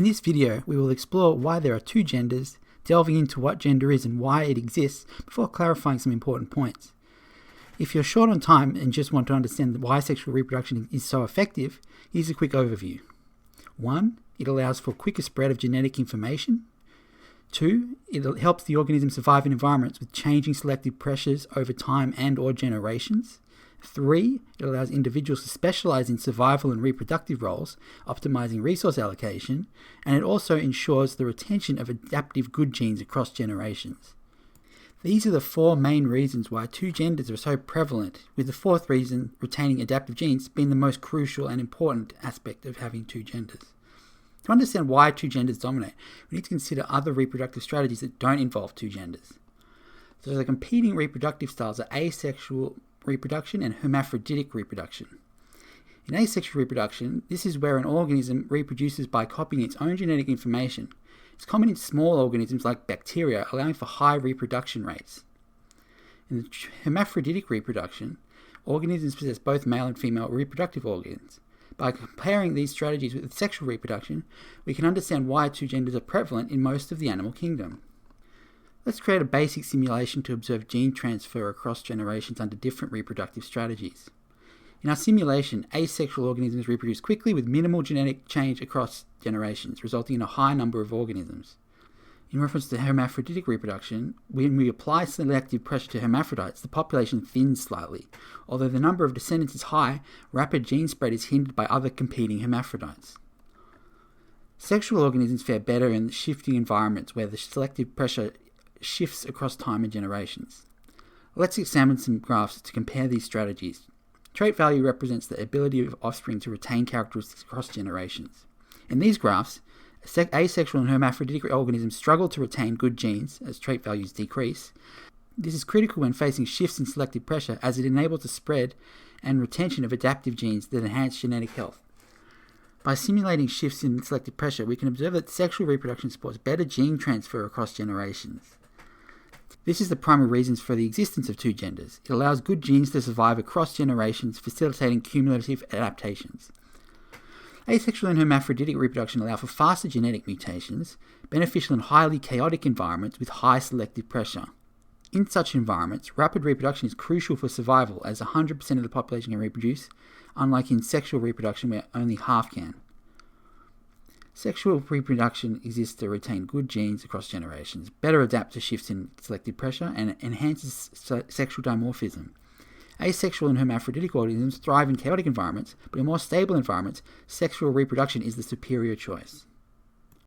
In this video, we will explore why there are two genders, delving into what gender is and why it exists, before clarifying some important points. If you're short on time and just want to understand why sexual reproduction is so effective, here's a quick overview. 1. It allows for quicker spread of genetic information. 2. It helps the organism survive in environments with changing selective pressures over time and or generations. 3. It allows individuals to specialize in survival and reproductive roles, optimizing resource allocation, and it also ensures the retention of adaptive good genes across generations. These are the 4 main reasons why two genders are so prevalent, with the 4th reason, retaining adaptive genes, being the most crucial and important aspect of having two genders. To understand why two genders dominate, we need to consider other reproductive strategies that don't involve two genders. So the competing reproductive styles are asexual reproduction and hermaphroditic reproduction. In asexual reproduction, this is where an organism reproduces by copying its own genetic information. It's common in small organisms like bacteria, allowing for high reproduction rates. In the hermaphroditic reproduction, organisms possess both male and female reproductive organs. By comparing these strategies with sexual reproduction, we can understand why two genders are prevalent in most of the animal kingdom. Let's create a basic simulation to observe gene transfer across generations under different reproductive strategies. In our simulation, asexual organisms reproduce quickly with minimal genetic change across generations, resulting in a high number of organisms. In reference to hermaphroditic reproduction, when we apply selective pressure to hermaphrodites, the population thins slightly. Although the number of descendants is high, rapid gene spread is hindered by other competing hermaphrodites. Sexual organisms fare better in shifting environments where the selective pressure shifts across time and generations. Let's examine some graphs to compare these strategies. Trait value represents the ability of offspring to retain characteristics across generations. In these graphs, asexual and hermaphroditic organisms struggle to retain good genes as trait values decrease. This is critical when facing shifts in selective pressure, as it enables the spread and retention of adaptive genes that enhance genetic health. By simulating shifts in selective pressure, we can observe that sexual reproduction supports better gene transfer across generations. This is the primary reasons for the existence of two genders. It allows good genes to survive across generations, facilitating cumulative adaptations. Asexual and hermaphroditic reproduction allow for faster genetic mutations, beneficial in highly chaotic environments with high selective pressure. In such environments, rapid reproduction is crucial for survival, as 100% of the population can reproduce, unlike in sexual reproduction where only half can. Sexual reproduction exists to retain good genes across generations, better adapt to shifts in selective pressure, and enhances sexual dimorphism. Asexual and hermaphroditic organisms thrive in chaotic environments, but in more stable environments, sexual reproduction is the superior choice.